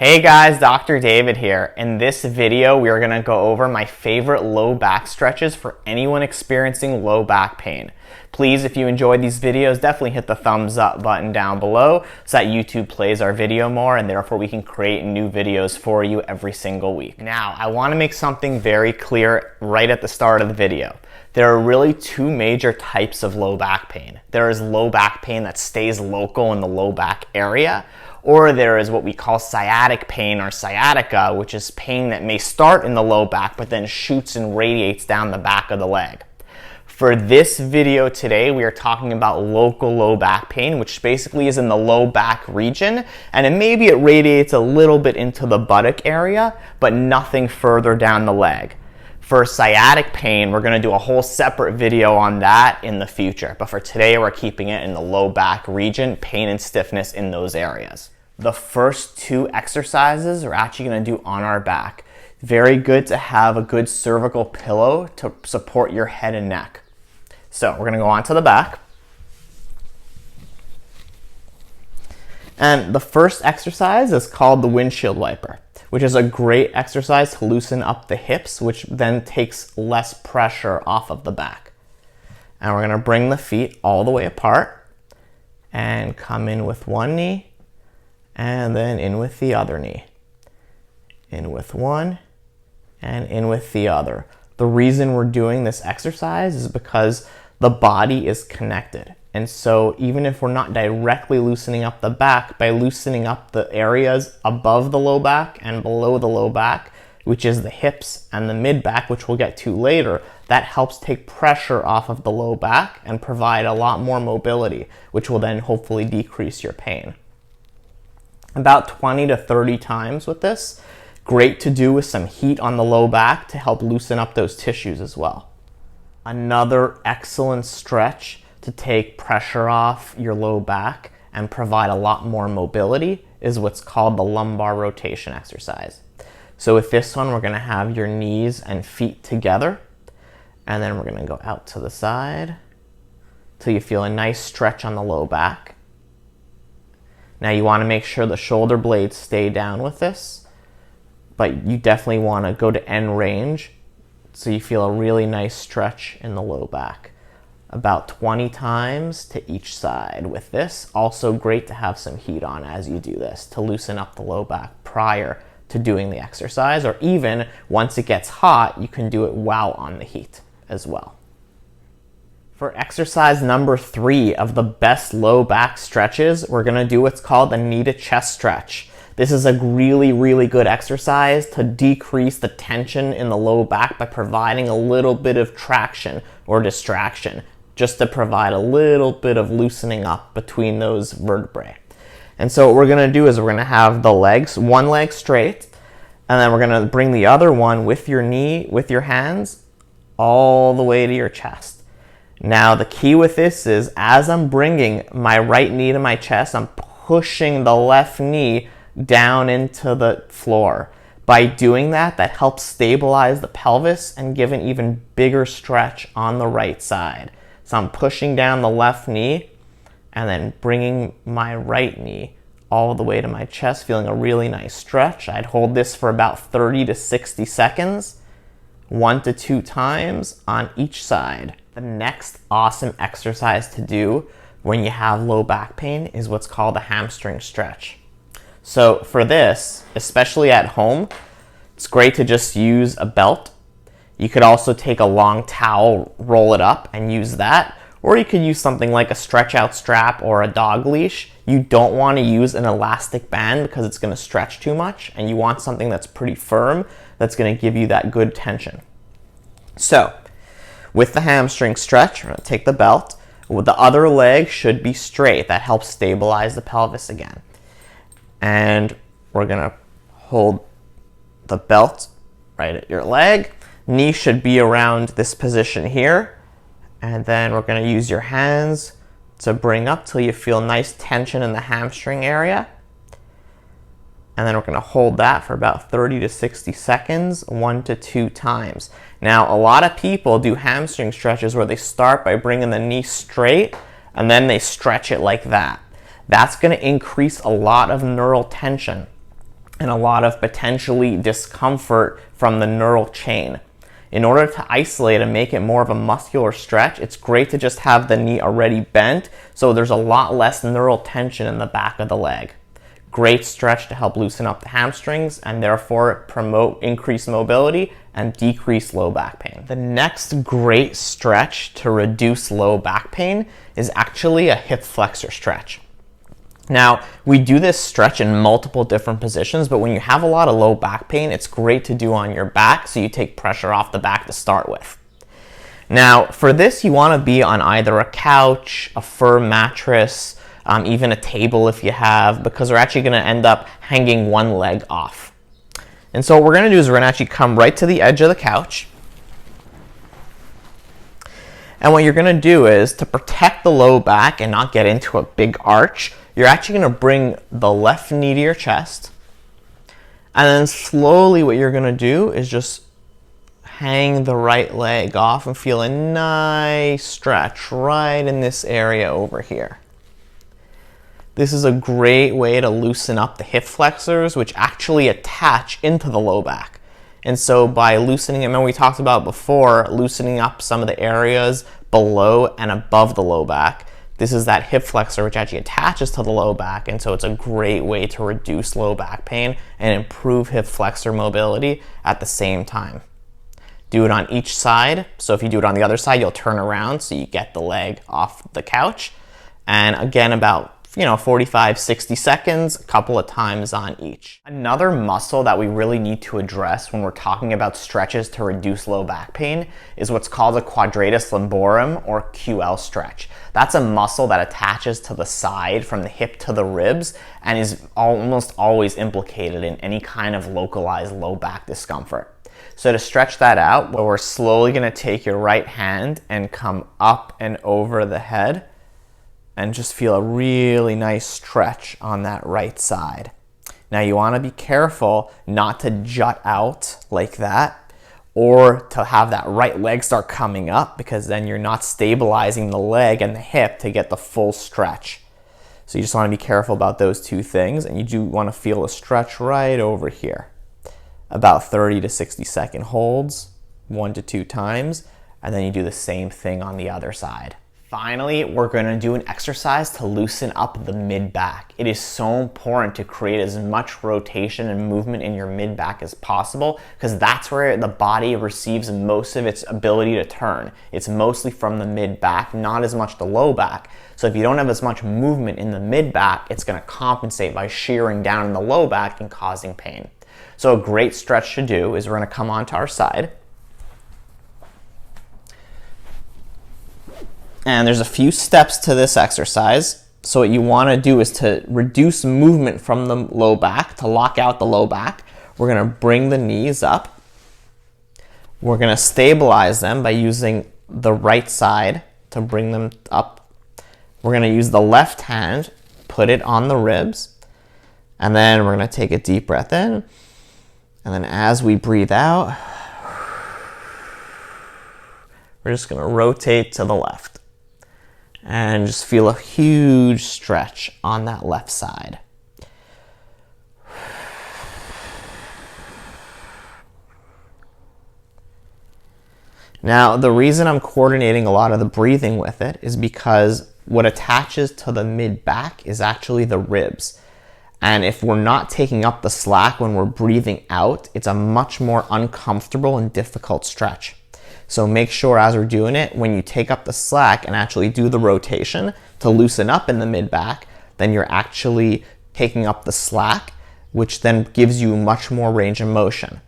Hey guys, Dr. David here. In this video, we are going to go over my favorite low back stretches for anyone experiencing low back pain. Please, if you enjoyed these videos, definitely hit the thumbs up button down below so that YouTube plays our video more and therefore we can create new videos for you every single week. Now, I want to make something very clear right at the start of the video. There are really two major types of low back pain. There is low back pain that stays local in the low back area, or there is what we call sciatic pain or sciatica, which is pain that may start in the low back but then shoots and radiates down the back of the leg. For this video today, we are talking about local low back pain, which basically is in the low back region, and maybe it radiates a little bit into the buttock area, but nothing further down the leg. For sciatic pain, we're going to do a whole separate video on that in the future. But for today, we're keeping it in the low back region, pain and stiffness in those areas. The first two exercises are actually going to do on our back. Very good to have a good cervical pillow to support your head and neck. So we're going to go on to the back. And the first exercise is called the windshield wiper, which is a great exercise to loosen up the hips, which then takes less pressure off of the back. And we're going to bring the feet all the way apart and come in with one knee and then in with the other knee. In with one and in with the other. The reason we're doing this exercise is because the body is connected. And so even if we're not directly loosening up the back, by loosening up the areas above the low back and below the low back, which is the hips and the mid back, which we'll get to later, that helps take pressure off of the low back and provide a lot more mobility, which will then hopefully decrease your pain. About 20 to 30 times with this. Great to do with some heat on the low back to help loosen up those tissues as well. Another excellent stretch to take pressure off your low back and provide a lot more mobility is what's called the lumbar rotation exercise. So with this one, we're going to have your knees and feet together, and then we're going to go out to the side till you feel a nice stretch on the low back. Now you want to make sure the shoulder blades stay down with this, but you definitely want to go to end range so you feel a really nice stretch in the low back. About 20 times to each side with this. Also great to have some heat on as you do this to loosen up the low back prior to doing the exercise, or even once it gets hot, you can do it while on the heat as well. For exercise number 3 of the best low back stretches, we're going to do what's called a knee to chest stretch. This is a really good exercise to decrease the tension in the low back by providing a little bit of traction or distraction, just to provide a little bit of loosening up between those vertebrae. And so what we're going to do is we're going to have the legs, one leg straight, and then we're going to bring the other one with your knee, with your hands, all the way to your chest. Now the key with this is as I'm bringing my right knee to my chest, I'm pushing the left knee down into the floor. By doing that, that helps stabilize the pelvis and give an even bigger stretch on the right side. So I'm pushing down the left knee and then bringing my right knee all the way to my chest, feeling a really nice stretch. I'd hold this for about 30 to 60 seconds, 1 to 2 times on each side. The next awesome exercise to do when you have low back pain is what's called a hamstring stretch. So for this, especially at home, it's great to just use a belt. You could also take a long towel, roll it up, and use that. Or you could use something like a stretch out strap or a dog leash. You don't want to use an elastic band because it's going to stretch too much, and you want something that's pretty firm that's going to give you that good tension. So with the hamstring stretch, we're going to take the belt. The other leg should be straight. That helps stabilize the pelvis again. And we're going to hold the belt right at your leg. Knee should be around this position here. And then we're going to use your hands to bring up till you feel nice tension in the hamstring area. And then we're going to hold that for about 30 to 60 seconds, 1 to 2 times. Now, a lot of people do hamstring stretches where they start by bringing the knee straight and then they stretch it like that. That's going to increase a lot of neural tension. and a lot of potentially discomfort from the neural chain. In order to isolate and make it more of a muscular stretch, it's great to just have the knee already bent, so there's a lot less neural tension in the back of the leg. Great stretch to help loosen up the hamstrings and therefore promote increased mobility and decrease low back pain. The next great stretch to reduce low back pain is actually a hip flexor stretch. Now, we do this stretch in multiple different positions, but when you have a lot of low back pain, it's great to do on your back so you take pressure off the back to start with. Now, for this, you want to be on either a couch, a firm mattress, even a table if you have, because we're actually going to end up hanging one leg off. And so what we're going to do is we're going to actually come right to the edge of the couch. And what you're going to do is, to protect the low back and not get into a big arch, you're actually going to bring the left knee to your chest. And then slowly what you're going to do is just hang the right leg off and feel a nice stretch right in this area over here. This is a great way to loosen up the hip flexors, which actually attach into the low back. And so by loosening it, remember we talked about before, loosening up some of the areas below and above the low back. This is that hip flexor which actually attaches to the low back, and so it's a great way to reduce low back pain and improve hip flexor mobility at the same time. Do it on each side. So if you do it on the other side, you'll turn around so you get the leg off the couch. And again, about 45, 60 seconds, a couple of times on each. Another muscle that we really need to address when we're talking about stretches to reduce low back pain is what's called a Quadratus lumborum, or QL stretch. That's a muscle that attaches to the side from the hip to the ribs and is almost always implicated in any kind of localized low back discomfort. So to stretch that out, we're slowly going to take your right hand and come up and over the head, and just feel a really nice stretch on that right side. Now you want to be careful not to jut out like that, or to have that right leg start coming up, because then you're not stabilizing the leg and the hip to get the full stretch. So you just want to be careful about those two things, and you do want to feel a stretch right over here. About 30 to 60 second holds, 1 to 2 times, and then you do the same thing on the other side. Finally, we're going to do an exercise to loosen up the mid-back. It is so important to create as much rotation and movement in your mid-back as possible, because that's where the body receives most of its ability to turn. It's mostly from the mid-back, not as much the low back. So if you don't have as much movement in the mid-back, it's going to compensate by shearing down in the low back and causing pain. So a great stretch to do is we're going to come onto our side. And there's a few steps to this exercise. So what you want to do is to reduce movement from the low back, to lock out the low back. We're going to bring the knees up. We're going to stabilize them by using the right side to bring them up. We're going to use the left hand, put it on the ribs, and then we're going to take a deep breath in. And then as we breathe out, we're just going to rotate to the left. And just feel a huge stretch on that left side. Now, the reason I'm coordinating a lot of the breathing with it is because what attaches to the mid-back is actually the ribs. And if we're not taking up the slack when we're breathing out, it's a much more uncomfortable and difficult stretch. So make sure as we're doing it, when you take up the slack and actually do the rotation to loosen up in the mid-back, then you're actually taking up the slack, which then gives you much more range of motion.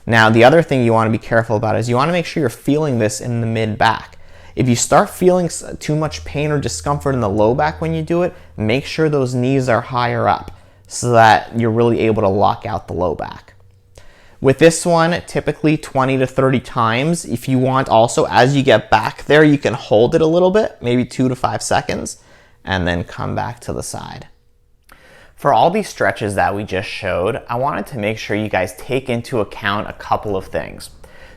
Now, the other thing you want to be careful about is you want to make sure you're feeling this in the mid-back. If you start feeling too much pain or discomfort in the low back when you do it, make sure those knees are higher up so that you're really able to lock out the low back. With this one, typically 20 to 30 times. If you want also, as you get back there, you can hold it a little bit, maybe 2 to 5 seconds, and then come back to the side. For all these stretches that we just showed, I wanted to make sure you guys take into account a couple of things.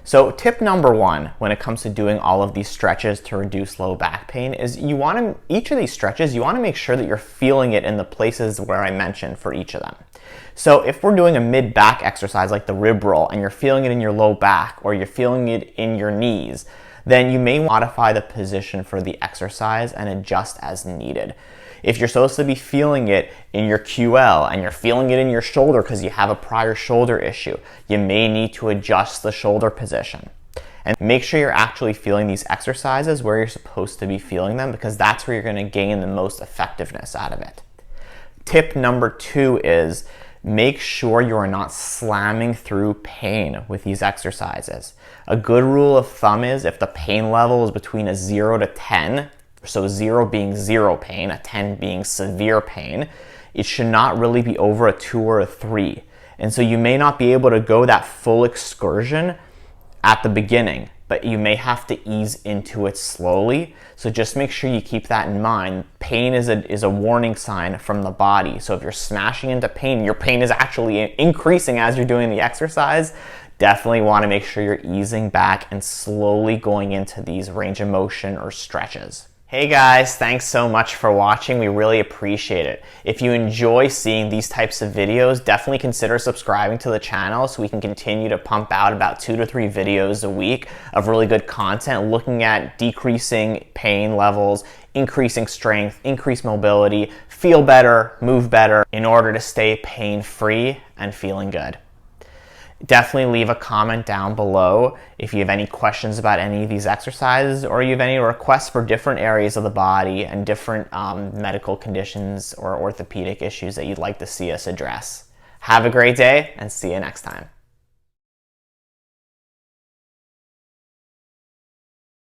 So tip number one when it comes to doing all of these stretches to reduce low back pain is each of these stretches, you want to make sure that you're feeling it in the places where I mentioned for each of them. So if we're doing a mid-back exercise like the rib roll and you're feeling it in your low back or you're feeling it in your knees, then you may modify the position for the exercise and adjust as needed. If you're supposed to be feeling it in your QL and you're feeling it in your shoulder because you have a prior shoulder issue, you may need to adjust the shoulder position. And make sure you're actually feeling these exercises where you're supposed to be feeling them, because that's where you're going to gain the most effectiveness out of it. Tip number two is make sure you are not slamming through pain with these exercises. A good rule of thumb is if the pain level is between a 0 to 10, so 0 being zero pain, a 10 being severe pain, it should not really be over a 2 or a 3. And so you may not be able to go that full excursion at the beginning, but you may have to ease into it slowly. So just make sure you keep that in mind. Pain is a warning sign from the body. So if you're smashing into pain, your pain is actually increasing as you're doing the exercise, definitely want to make sure you're easing back and slowly going into these range of motion or stretches. Hey guys, thanks so much for watching. We really appreciate it. If you enjoy seeing these types of videos, definitely consider subscribing to the channel so we can continue to pump out about 2 to 3 videos a week of really good content looking at decreasing pain levels, increasing strength, increased mobility, feel better, move better in order to stay pain-free and feeling good. Definitely leave a comment down below if you have any questions about any of these exercises, or you have any requests for different areas of the body and different medical conditions or orthopedic issues that you'd like to see us address. Have a great day and see you next time.